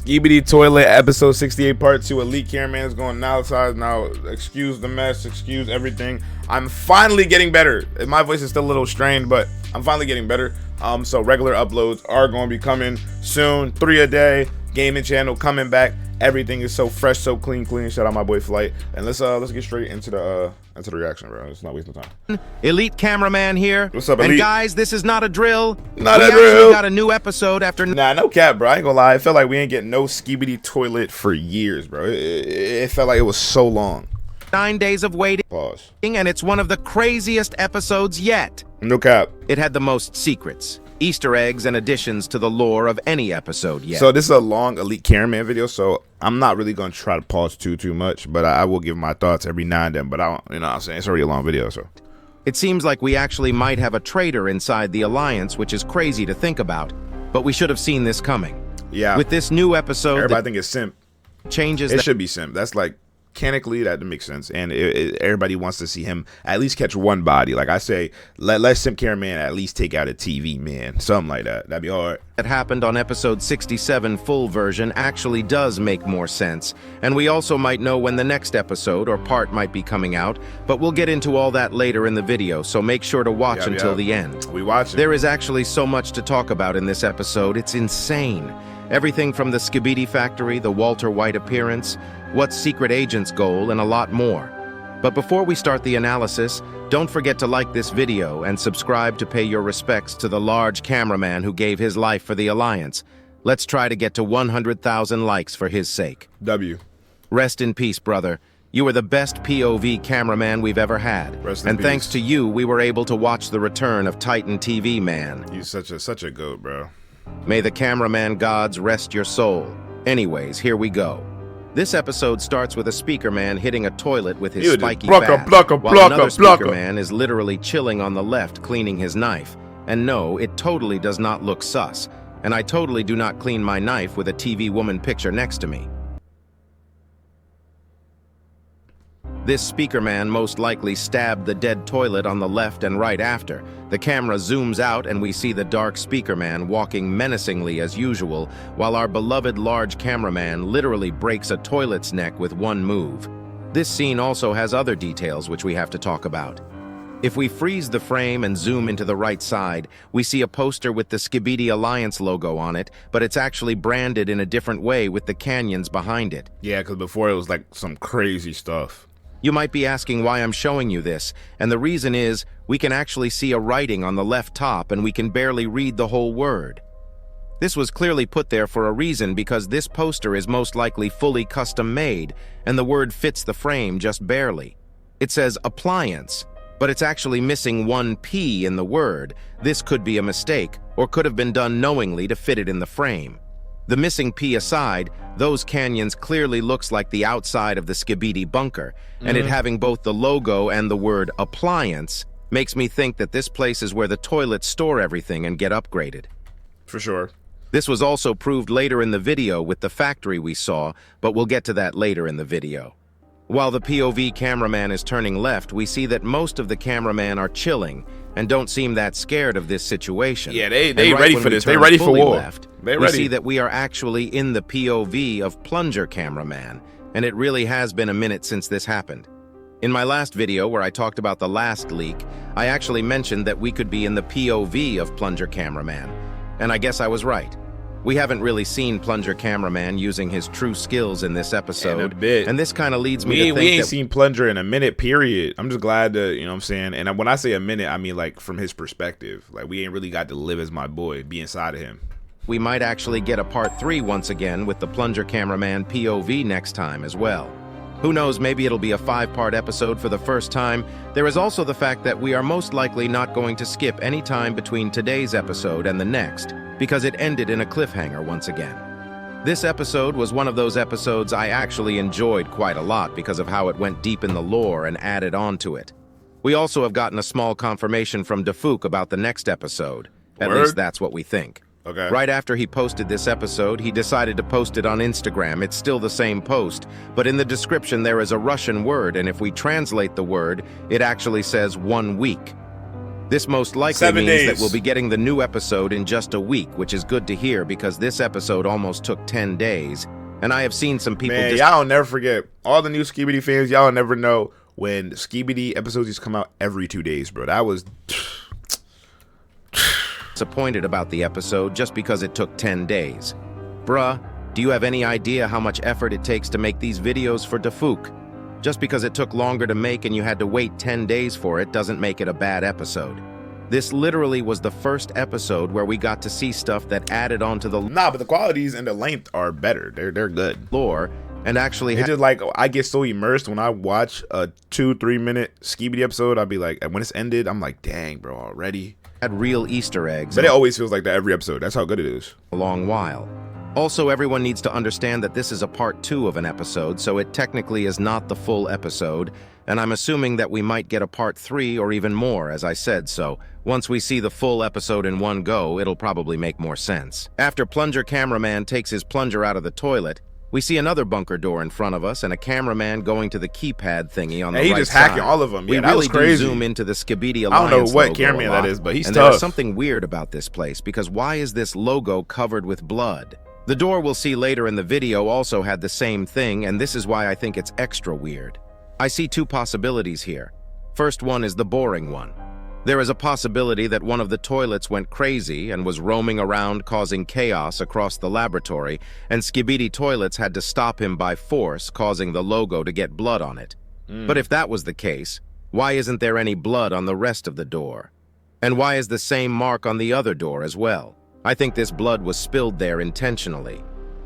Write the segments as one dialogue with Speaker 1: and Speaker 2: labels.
Speaker 1: SKIBIDI Toilet episode 68 part 2. Elite Cameraman is going outside now. Excuse the mess, excuse everything. I'm finally getting better. My voice is still a little strained, but I'm finally getting better. So regular uploads are going to be coming soon. 3 a day. Gaming channel coming back. Everything is so fresh, so clean. Shout out my boy Flight. And let's get straight into the reaction, bro. Let's not waste no time.
Speaker 2: Elite Cameraman here.
Speaker 1: What's up, Elite?
Speaker 2: And guys, this is not a drill.
Speaker 1: Not a
Speaker 2: we
Speaker 1: drill.
Speaker 2: actually got a new episode after.
Speaker 1: Nah, no cap, bro. I ain't gonna lie. It felt like we ain't getting no SKIBIDI Toilet for years, bro. It felt like it was so long.
Speaker 2: 9 days of waiting.
Speaker 1: Pause.
Speaker 2: And it's one of the craziest episodes yet.
Speaker 1: No cap.
Speaker 2: It had the most secrets, Easter eggs, and additions to the lore of any episode yet.
Speaker 1: So this is a long Elite Cameraman video, so I'm not really gonna try to pause too much, but I will give my thoughts every now and then. But I don't, you know what I'm saying? It's already a long video, so.
Speaker 2: It seems like we actually might have a traitor inside the Alliance, which is crazy to think about, but we should have seen this coming.
Speaker 1: Yeah.
Speaker 2: With this new episode,
Speaker 1: everybody think it's simp.
Speaker 2: Changes.
Speaker 1: It should be simp. That's like, mechanically, that makes sense, and everybody wants to see him at least catch one body. Like I say, let Simp Cameraman at least take out a TV man, something like that. That'd be hard.
Speaker 2: That happened on episode 67 full version actually does make more sense, and we also might know when the next episode or part might be coming out, but we'll get into all that later in the video, so make sure to watch until the end.
Speaker 1: We watch it.
Speaker 2: There is actually so much to talk about in this episode, it's insane. Everything from the SKIBIDI factory, the Walter White appearance, what's Secret Agent's goal, and a lot more. But before we start the analysis, don't forget to like this video and subscribe to pay your respects to the large cameraman who gave his life for the Alliance. Let's try to get to 100,000 likes for his sake.
Speaker 1: W.
Speaker 2: Rest in peace, brother. You were the best POV cameraman we've ever had.
Speaker 1: Rest in
Speaker 2: and
Speaker 1: peace.
Speaker 2: Thanks to you, we were able to watch the return of Titan TV Man.
Speaker 1: You're such a goat, bro.
Speaker 2: May the cameraman gods rest your soul. Anyways, here we go. This episode starts with a speaker man hitting a toilet with his spiky bat, while another speaker man is literally chilling on the left cleaning his knife. And no, it totally does not look sus. And I totally do not clean my knife with a TV woman picture next to me. This speaker man most likely stabbed the dead toilet on the left and right after. The camera zooms out and we see the dark speaker man walking menacingly as usual, while our beloved large cameraman literally breaks a toilet's neck with one move. This scene also has other details which we have to talk about. If we freeze the frame and zoom into the right side, we see a poster with the SKIBIDI Alliance logo on it, but it's actually branded in a different way with the canyons behind it.
Speaker 1: Yeah, because before it was like some crazy stuff.
Speaker 2: You might be asking why I'm showing you this, and the reason is we can actually see a writing on the left top and we can barely read the whole word. This was clearly put there for a reason because this poster is most likely fully custom made and the word fits the frame just barely. It says appliance, but it's actually missing one P in the word. This could be a mistake or could have been done knowingly to fit it in the frame. The missing P aside, those canyons clearly looks like the outside of the SKIBIDI bunker, and it having both the logo and the word appliance makes me think that this place is where the toilets store everything and get upgraded.
Speaker 1: For sure.
Speaker 2: This was also proved later in the video with the factory we saw, but we'll get to that later in the video. While the POV cameraman is turning left, we see that most of the cameramen are chilling and don't seem that scared of this situation.
Speaker 1: Yeah, they ready for this. They ready for war.
Speaker 2: We see that we are actually in the POV of Plunger Cameraman, and it really has been a minute since this happened. In my last video where I talked about the last leak, I actually mentioned that we could be in the POV of Plunger Cameraman, and I guess I was right. We haven't really seen Plunger Cameraman using his true skills in this episode,
Speaker 1: in a bit.
Speaker 2: And this kind of leads me to think
Speaker 1: we ain't seen Plunger in a minute, period. I'm just glad to, you know what I'm saying? And when I say a minute, I mean like from his perspective. Like we ain't really got to live as my boy, be inside of him.
Speaker 2: We might actually get a part 3 once again with the Plunger Cameraman POV next time as well. Who knows, maybe it'll be a 5-part episode for the first time. There is also the fact that we are most likely not going to skip any time between today's episode and the next, because it ended in a cliffhanger once again. This episode was one of those episodes I actually enjoyed quite a lot because of how it went deep in the lore and added on to it. We also have gotten a small confirmation from Defuk about the next episode. At least that's what we think.
Speaker 1: Okay.
Speaker 2: Right after he posted this episode, he decided to post it on Instagram. It's still the same post, but in the description there is a Russian word, and if we translate the word, it actually says 1 week. This most likely
Speaker 1: 7
Speaker 2: means that
Speaker 1: days.
Speaker 2: we'll be getting the new episode in just a week, which is good to hear because this episode almost took 10 days. And I have seen some people
Speaker 1: y'all never forget. All the new Skibidi fans, y'all never know when Skibidi episodes used to come out every 2 days, bro. That was
Speaker 2: disappointed about the episode just because it took 10 days. Bruh, do you have any idea how much effort it takes to make these videos for Dafook? Just because it took longer to make and you had to wait 10 days for it doesn't make it a bad episode. This literally was the first episode where we got to see stuff that added on to the
Speaker 1: but the qualities and the length are better. They're good.
Speaker 2: lore and actually
Speaker 1: It's just like I get so immersed when I watch a 2-3 minute Skibidi episode. I'll be like, when it's ended, I'm like, dang, bro, already.
Speaker 2: had real Easter eggs.
Speaker 1: But it always feels like that every episode. That's how good it is.
Speaker 2: A long while. Also, everyone needs to understand that this is a part 2 of an episode, so it technically is not the full episode, and I'm assuming that we might get a part 3 or even more, as I said, so once we see the full episode in one go, it'll probably make more sense. After Plunger Cameraman takes his plunger out of the toilet, we see another bunker door in front of us and a cameraman going to the keypad thingy on the right side.
Speaker 1: He just hacking all of them. Yeah,
Speaker 2: we
Speaker 1: that
Speaker 2: really
Speaker 1: was crazy.
Speaker 2: do zoom into the SKIBIDI Alliance
Speaker 1: I don't know what
Speaker 2: logo
Speaker 1: cameraman
Speaker 2: a lot,
Speaker 1: that is, but he's
Speaker 2: and
Speaker 1: tough.
Speaker 2: there's something weird about this place, because why is this logo covered with blood? The door we'll see later in the video also had the same thing, and this is why I think it's extra weird. I see 2 possibilities here. First one is the boring one. There is a possibility that one of the toilets went crazy and was roaming around causing chaos across the laboratory, and Skibidi toilets had to stop him by force, causing the logo to get blood on it. But if that was the case, why isn't there any blood on the rest of the door? And why is the same mark on the other door as well? I think this blood was spilled there intentionally.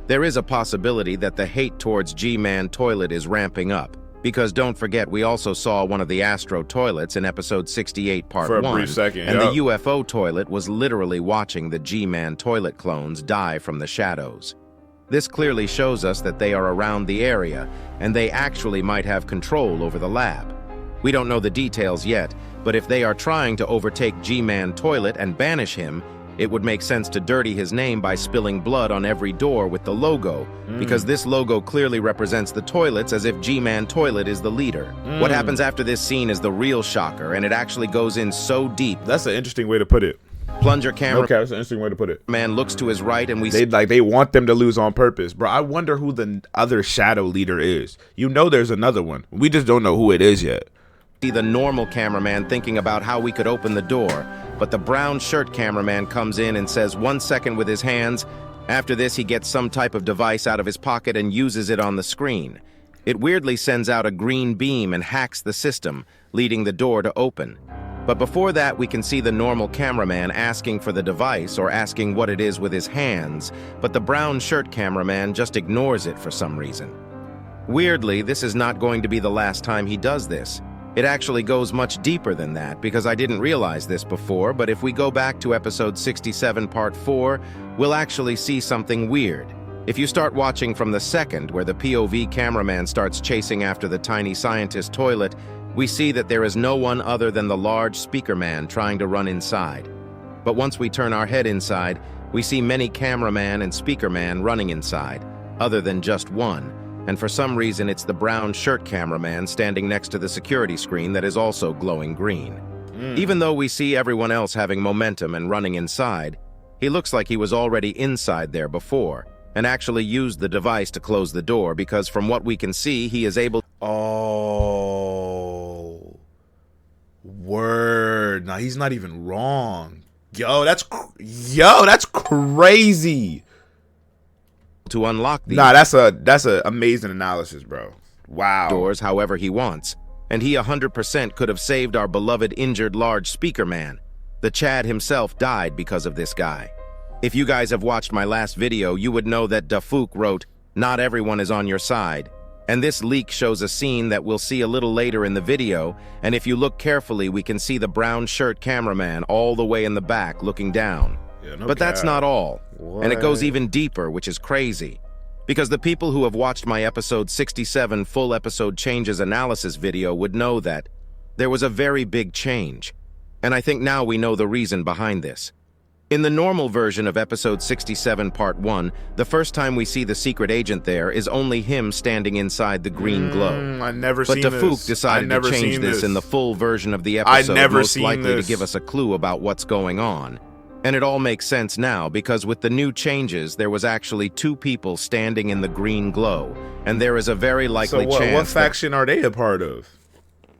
Speaker 2: There is a possibility that the hate towards G-Man toilet is ramping up, because don't forget we also saw one of the Astro toilets in episode 68 part 1,
Speaker 1: For a brief second,
Speaker 2: and the UFO toilet was literally watching the G-Man toilet clones die from the shadows. This clearly shows us that they are around the area, and they actually might have control over the lab. We don't know the details yet, but if they are trying to overtake G-Man toilet and banish him, it would make sense to dirty his name by spilling blood on every door with the logo, because this logo clearly represents the toilets as if G-Man Toilet is the leader. What happens after this scene is the real shocker, and it actually goes in so deep.
Speaker 1: That's an interesting way to put it.
Speaker 2: Plunger Cameraman
Speaker 1: Okay, that's an interesting way to put it.
Speaker 2: looks to his right, and we
Speaker 1: They want them to lose on purpose. Bro, I wonder who the other shadow leader is. You know there's another one. We just don't know who it is yet.
Speaker 2: see the normal cameraman thinking about how we could open the door, but the brown shirt cameraman comes in and says 1 second with his hands. After this, he gets some type of device out of his pocket and uses it on the screen. It weirdly sends out a green beam and hacks the system, leading the door to open. But before that, we can see the normal cameraman asking for the device or asking what it is with his hands, but the brown shirt cameraman just ignores it for some reason. Weirdly, this is not going to be the last time he does this. It actually goes much deeper than that, because I didn't realize this before, but if we go back to episode 67 part 4, we'll actually see something weird. If you start watching from the second, where the POV cameraman starts chasing after the tiny scientist toilet, we see that there is no one other than the large speaker man trying to run inside. But once we turn our head inside, we see many cameraman and speaker man running inside, other than just one. And for some reason, it's the brown shirt cameraman standing next to the security screen that is also glowing green. Even though we see everyone else having momentum and running inside, he looks like he was already inside there before, and actually used the device to close the door, because from what we can see, he is able—
Speaker 1: Oh, word. Now he's not even wrong. Yo, that's crazy.
Speaker 2: to unlock these
Speaker 1: that's a amazing analysis, bro. Wow.
Speaker 2: doors however he wants, and he 100% could have saved our beloved injured large speaker man. The Chad himself died because of this guy. If you guys have watched my last video, you would know that Dafook wrote, "Not everyone is on your side." And this leak shows a scene that we'll see a little later in the video, and if you look carefully, we can see the brown shirt cameraman all the way in the back looking down.
Speaker 1: Yeah, no
Speaker 2: But that's
Speaker 1: cap.
Speaker 2: not all. And it goes
Speaker 1: What?
Speaker 2: even deeper, which is crazy. Because the people who have watched my episode 67 full episode changes analysis video would know that there was a very big change. And I think now we know the reason behind this. In the normal version of episode 67 part 1, the first time we see the secret agent there is only him standing inside the green glow.
Speaker 1: I never seen this.
Speaker 2: But Tafuk decided to change this in the full version of the episode, most likely to give us a clue about what's going on. And it all makes sense now, because with the new changes, there was actually 2 people standing in the green glow, and there is a very likely chance
Speaker 1: what faction are they a part of?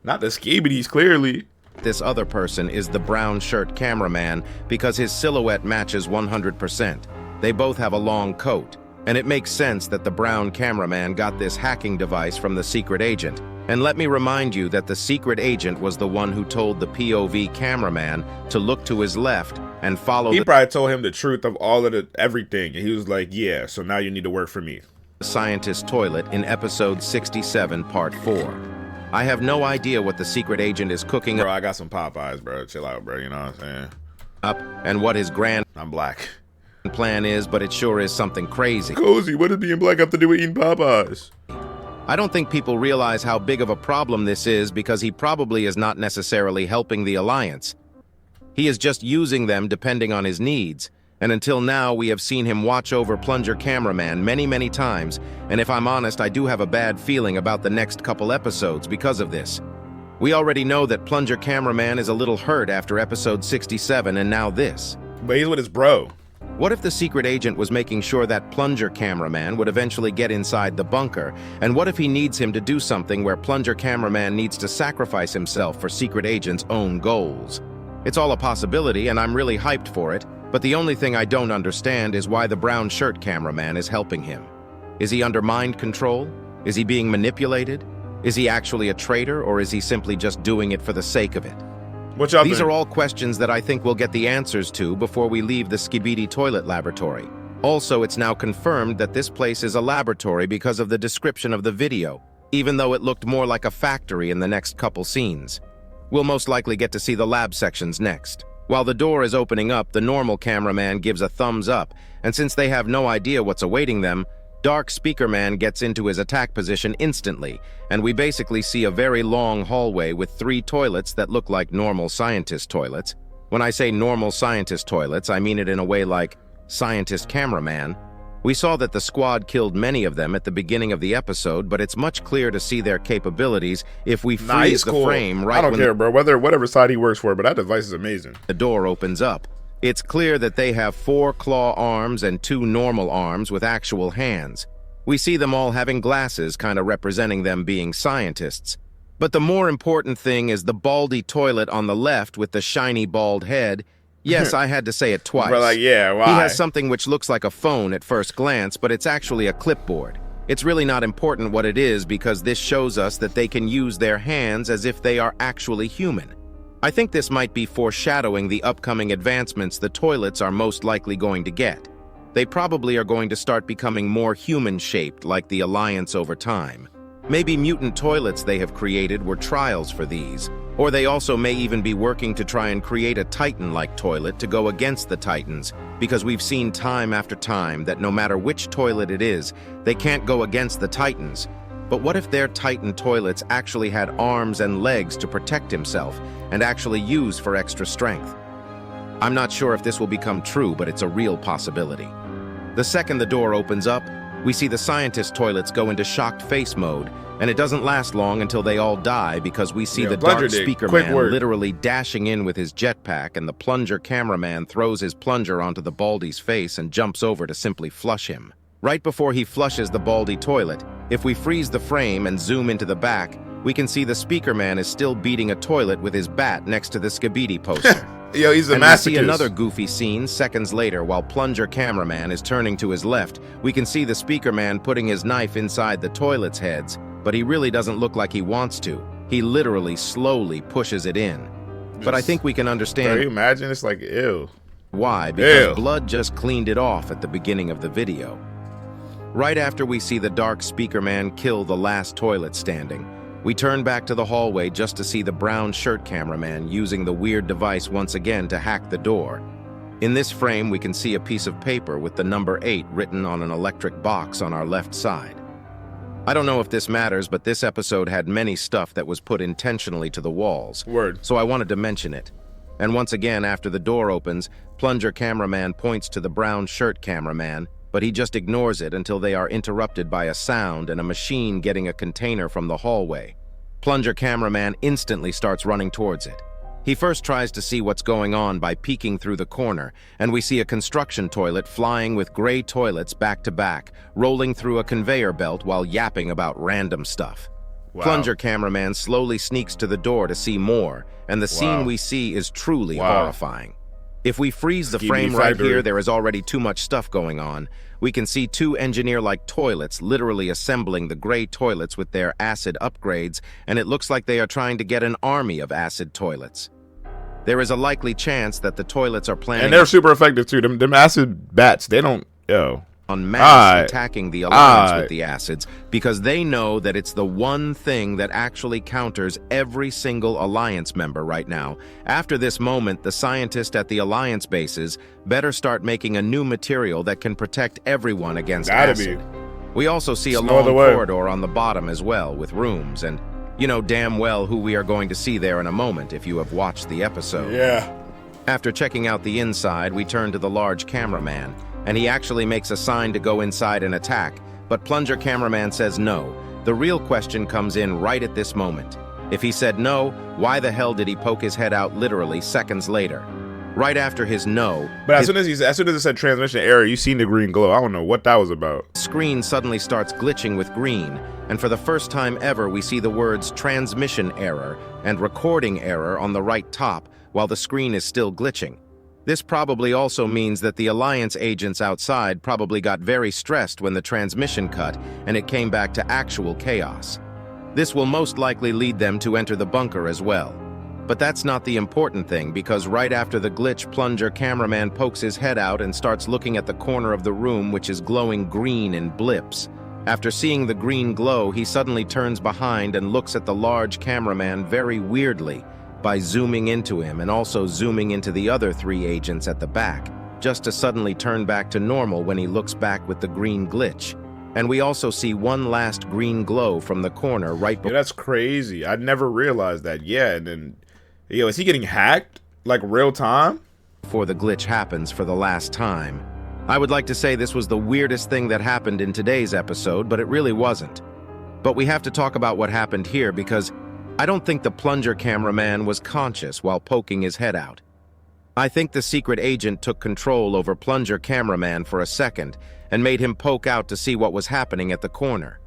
Speaker 1: Not the SKIBIDIs, clearly.
Speaker 2: This other person is the brown shirt cameraman, because his silhouette matches 100%. They both have a long coat, and it makes sense that the brown cameraman got this hacking device from the secret agent. And let me remind you that the secret agent was the one who told the POV cameraman to look to his left and follow.
Speaker 1: He probably told him the truth of all of everything, and he was like, yeah, so now you need to work for me.
Speaker 2: The scientist toilet in episode 67 part 4. I have no idea what the secret agent is cooking
Speaker 1: up. Bro, I got some Popeyes, bro. Chill out, bro. You know what I'm saying?
Speaker 2: Up, and what his grand
Speaker 1: I'm black
Speaker 2: plan is, but it sure is something crazy.
Speaker 1: Cozy, what does being black have to do with eating Popeyes?
Speaker 2: I don't think people realize how big of a problem this is, because he probably is not necessarily helping the Alliance. He is just using them depending on his needs. And until now, we have seen him watch over Plunger Cameraman many times, and if I'm honest, I do have a bad feeling about the next couple episodes because of this. We already know that Plunger Cameraman is a little hurt after episode 67, and now this.
Speaker 1: But he's with his bro.
Speaker 2: What if the secret agent was making sure that Plunger Cameraman would eventually get inside the bunker? And what if he needs him to do something where Plunger Cameraman needs to sacrifice himself for secret agent's own goals? It's all a possibility, and I'm really hyped for it. But the only thing I don't understand is why the brown shirt cameraman is helping him. Is he under mind control? Is he being manipulated? Is he actually a traitor, or is he simply just doing it for the sake of it? These are all questions that I think we'll get the answers to before we leave the SKIBIDI toilet laboratory. Also, it's now confirmed that this place is a laboratory because of the description of the video, even though it looked more like a factory in the next couple scenes. We'll most likely get to see the lab sections next. While the door is opening up, the normal cameraman gives a thumbs up, and since they have no idea what's awaiting them, Dark Speaker Man gets into his attack position instantly, and we basically see a very long hallway with 3 toilets that look like normal scientist toilets. When I say normal scientist toilets, I mean it in a way like scientist cameraman. We saw that the squad killed many of them at the beginning of the episode, but it's much clearer to see their capabilities if we freeze the frame right when...
Speaker 1: I don't care, bro. Whatever side he works for, but that device is amazing.
Speaker 2: The door opens up. It's clear that they have 4 claw arms and 2 normal arms with actual hands. We see them all having glasses, kind of representing them being scientists. But the more important thing is the baldy toilet on the left with the shiny bald head. Yes, I had to say it twice.
Speaker 1: But like, yeah, why?
Speaker 2: He has something which looks like a phone at first glance, but it's actually a clipboard. It's really not important what it is, because this shows us that they can use their hands as if they are actually human. I think this might be foreshadowing the upcoming advancements the toilets are most likely going to get. They probably are going to start becoming more human-shaped, like the Alliance over time. Maybe mutant toilets they have created were trials for these. Or they also may even be working to try and create a Titan-like toilet to go against the Titans, because we've seen time after time that no matter which toilet it is, they can't go against the Titans. But what if their Titan toilets actually had arms and legs to protect himself and actually use for extra strength? I'm not sure if this will become true, but it's a real possibility. The second the door opens up, we see the scientist toilets go into shocked face mode, and it doesn't last long until they all die, because we see the Dark Speaker Man literally dashing in with his jetpack, and the Plunger Cameraman throws his plunger onto the Baldy's face and jumps over to simply flush him. Right before he flushes the Baldy toilet, if we freeze the frame and zoom into the back, we can see the Speaker Man is still beating a toilet with his bat next to the SKIBIDI poster.
Speaker 1: Yo, he's a masochist.
Speaker 2: And we see another goofy scene seconds later while Plunger Cameraman is turning to his left. We can see the Speaker Man putting his knife inside the toilet's heads, but he really doesn't look like he wants to. He literally slowly pushes it in. But I think we can understand...
Speaker 1: Can you imagine? It's like, ew.
Speaker 2: Why? Because blood just cleaned it off at the beginning of the video. Right after we see the Dark Speaker Man kill the last toilet standing, we turn back to the hallway just to see the brown shirt cameraman using the weird device once again to hack the door. In this frame, we can see a piece of paper with the number 8 written on an electric box on our left side. I don't know if this matters, but this episode had many stuff that was put intentionally to the walls.
Speaker 1: Word.
Speaker 2: So I wanted to mention it. And once again, after the door opens, Plunger Cameraman points to the brown shirt cameraman, but he just ignores it until they are interrupted by a sound and a machine getting a container from the hallway. Plunger Cameraman instantly starts running towards it. He first tries to see what's going on by peeking through the corner, and we see a construction toilet flying with gray toilets back to back, rolling through a conveyor belt while yapping about random stuff.
Speaker 1: Wow.
Speaker 2: Plunger Cameraman slowly sneaks to the door to see more, and the scene we see is truly horrifying. If we freeze the frame right here, there is already too much stuff going on. We can see two engineer-like toilets literally assembling the gray toilets with their acid upgrades, and it looks like they are trying to get an army of acid toilets. There is a likely chance that the toilets are planning—
Speaker 1: And they're super effective too. Them acid bats, they don't,
Speaker 2: on mass attacking the Alliance with the acids, because they know that it's the one thing that actually counters every single Alliance member right now. After this moment, the scientists at the Alliance bases better start making a new material that can protect everyone against acid. We also see a long corridor on the bottom as well, with rooms, and you know damn well who we are going to see there in a moment if you have watched the episode.
Speaker 1: Yeah.
Speaker 2: After checking out the inside, we turn to the large cameraman, and he actually makes a sign to go inside and attack, but Plunger Cameraman says no. The real question comes in right at this moment. If he said no, why the hell did he poke his head out literally seconds later? Right after his no—
Speaker 1: But as soon as it said transmission error, you seen the green glow. I don't know what that was about.
Speaker 2: Screen suddenly starts glitching with green, and for the first time ever we see the words transmission error and recording error on the right top while the screen is still glitching. This probably also means that the Alliance agents outside probably got very stressed when the transmission cut and it came back to actual chaos. This will most likely lead them to enter the bunker as well. But that's not the important thing, because right after the glitch, Plunger Cameraman pokes his head out and starts looking at the corner of the room, which is glowing green in blips. After seeing the green glow, he suddenly turns behind and looks at the large cameraman very weirdly by zooming into him and also zooming into the other three agents at the back, just to suddenly turn back to normal when he looks back with the green glitch. And we also see one last green glow from the corner right before—
Speaker 1: Yeah, that's crazy. I never realized that. Yeah, and then, is he getting hacked? Like real time?
Speaker 2: Before the glitch happens for the last time. I would like to say this was the weirdest thing that happened in today's episode, but it really wasn't. But we have to talk about what happened here, because I don't think the Plunger Cameraman was conscious while poking his head out. I think the secret agent took control over Plunger Cameraman for a second and made him poke out to see what was happening at the corner.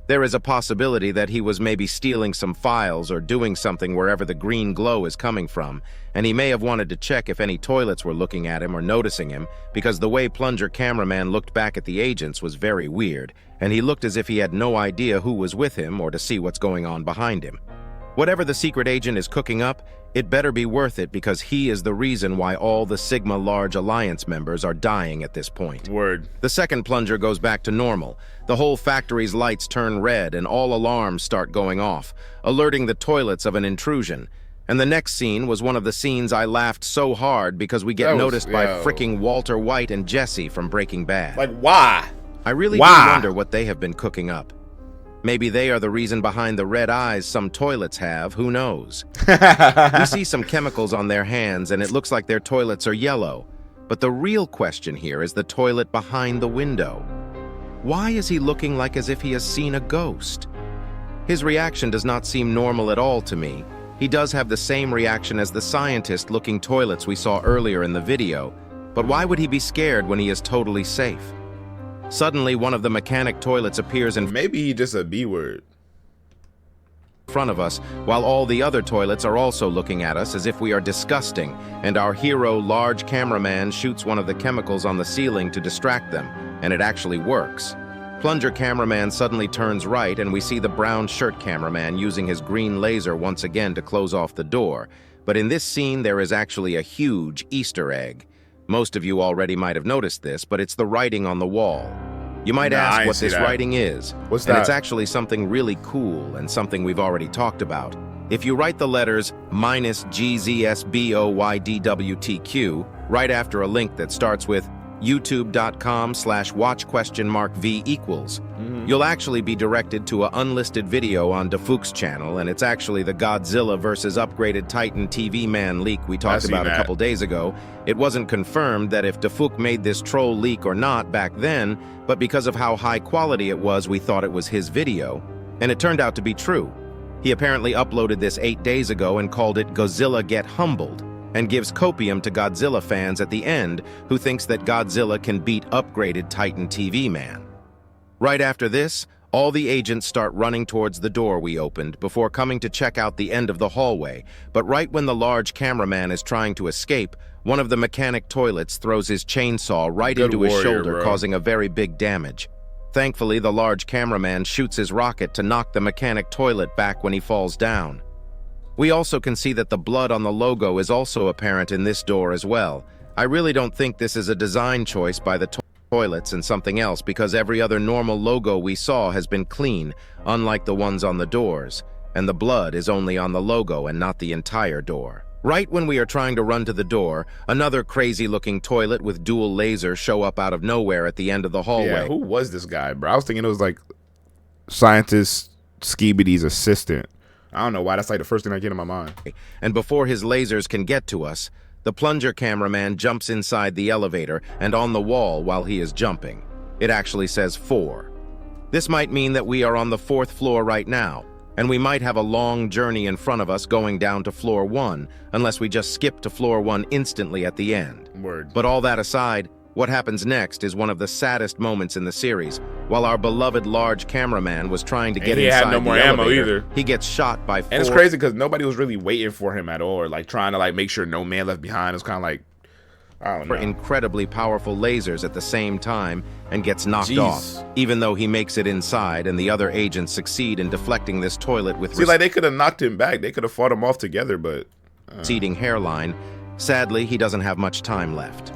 Speaker 2: There is a possibility that he was maybe stealing some files or doing something wherever the green glow is coming from, and he may have wanted to check if any toilets were looking at him or noticing him, because the way Plunger Cameraman looked back at the agents was very weird, and he looked as if he had no idea who was with him or to see what's going on behind him. Whatever the secret agent is cooking up, it better be worth it, because he is the reason why all the Sigma Large Alliance members are dying at this point.
Speaker 1: Word.
Speaker 2: The second plunger goes back to normal. The whole factory's lights turn red and all alarms start going off, alerting the toilets of an intrusion. And the next scene was one of the scenes I laughed so hard because we get noticed by freaking Walter White and Jesse from Breaking Bad.
Speaker 1: Like, why?
Speaker 2: I really do wonder what they have been cooking up. Maybe they are the reason behind the red eyes some toilets have, who knows? We see some chemicals on their hands and it looks like their toilets are yellow. But the real question here is the toilet behind the window. Why is he looking like as if he has seen a ghost? His reaction does not seem normal at all to me. He does have the same reaction as the scientist-looking toilets we saw earlier in the video, but why would he be scared when he is totally safe? Suddenly, one of the mechanic toilets appears in
Speaker 1: Maybe he just a B-word.
Speaker 2: front of us, while all the other toilets are also looking at us as if we are disgusting, and our hero, large cameraman, shoots one of the chemicals on the ceiling to distract them, and it actually works. Plunger Cameraman suddenly turns right, and we see the brown shirt cameraman using his green laser once again to close off the door. But in this scene, there is actually a huge Easter egg. Most of you already might have noticed this, but it's the writing on the wall. You might ask what this writing is.
Speaker 1: What's
Speaker 2: and
Speaker 1: that?
Speaker 2: It's actually something really cool and something we've already talked about. If you write the letters -GZSBOYDWTQ right after a link that starts with youtube.com/watch?v=. You'll actually be directed to an unlisted video on Defuk's channel, and it's actually the Godzilla versus upgraded Titan TV Man leak we talked about a couple days ago. It wasn't confirmed that if Defuk made this troll leak or not back then, but because of how high quality it was, we thought it was his video. And it turned out to be true. He apparently uploaded this 8 days ago and called it Godzilla Get Humbled, and gives copium to Godzilla fans at the end who thinks that Godzilla can beat upgraded Titan TV Man. Right after this, all the agents start running towards the door we opened before coming to check out the end of the hallway, but right when the large cameraman is trying to escape, one of the mechanic toilets throws his chainsaw right into his shoulder, causing a very big damage. Thankfully, the large cameraman shoots his rocket to knock the mechanic toilet back when he falls down. We also can see that the blood on the logo is also apparent in this door as well. I really don't think this is a design choice by the toilets and something else, because every other normal logo we saw has been clean, unlike the ones on the doors, and the blood is only on the logo and not the entire door. Right when we are trying to run to the door, another crazy-looking toilet with dual lasers show up out of nowhere at the end of the hallway.
Speaker 1: Yeah, who was this guy, bro? I was thinking it was like scientist SKIBIDI's assistant. I don't know why, that's like the first thing that came to my mind.
Speaker 2: And before his lasers can get to us, the plunger cameraman jumps inside the elevator and on the wall while he is jumping. It actually says 4. This might mean that we are on the 4th floor right now, and we might have a long journey in front of us going down to floor 1, unless we just skip to floor 1 instantly at the end.
Speaker 1: Word.
Speaker 2: But all that aside, what happens next is one of the saddest moments in the series. While our beloved large cameraman was trying to get inside
Speaker 1: had no more
Speaker 2: the
Speaker 1: ammo
Speaker 2: elevator,
Speaker 1: either.
Speaker 2: he gets shot by 4.
Speaker 1: And it's crazy because nobody was really waiting for him at all, or like trying to like make sure no man left behind. It's kind of like, I don't know.
Speaker 2: Incredibly powerful lasers at the same time and gets knocked off, even though he makes it inside and the other agents succeed in deflecting this toilet with
Speaker 1: like they could have knocked him back. They could have fought him off together, but
Speaker 2: receding hairline. Sadly, he doesn't have much time left.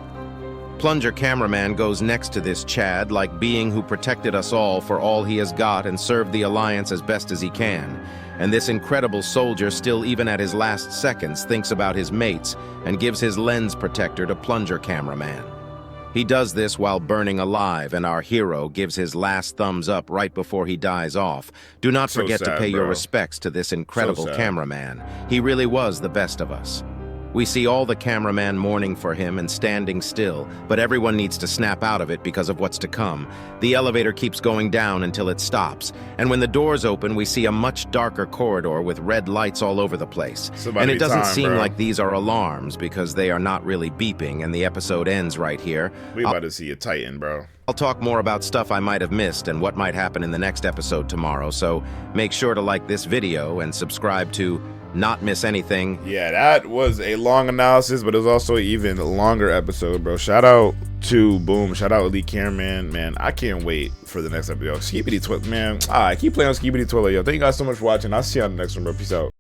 Speaker 2: Plunger cameraman goes next to this Chad, like being who protected us all for all he has got and served the Alliance as best as he can. And this incredible soldier, still even at his last seconds, thinks about his mates and gives his lens protector to plunger cameraman. He does this while burning alive, and our hero gives his last thumbs up right before he dies off. Do not forget to pay your respects to this incredible cameraman. He really was the best of us. We see all the cameraman mourning for him and standing still, but everyone needs to snap out of it because of what's to come. The elevator keeps going down until it stops, and when the doors open, we see a much darker corridor with red lights all over the place. And it doesn't seem like these are alarms because they are not really beeping, and the episode ends right here.
Speaker 1: We about to see a Titan, bro.
Speaker 2: I'll talk more about stuff I might have missed and what might happen in the next episode tomorrow, so make sure to like this video and subscribe to not miss anything.
Speaker 1: Yeah, that was a long analysis, but it was also an even longer episode, bro. Shout out to Boom. Shout out Elite Cameraman. Man, I can't wait for the next episode. SKIBIDI Toilet, man. I keep playing on SKIBIDI Toilet, yo. Thank you guys so much for watching. I'll see you on the next one, bro. Peace out.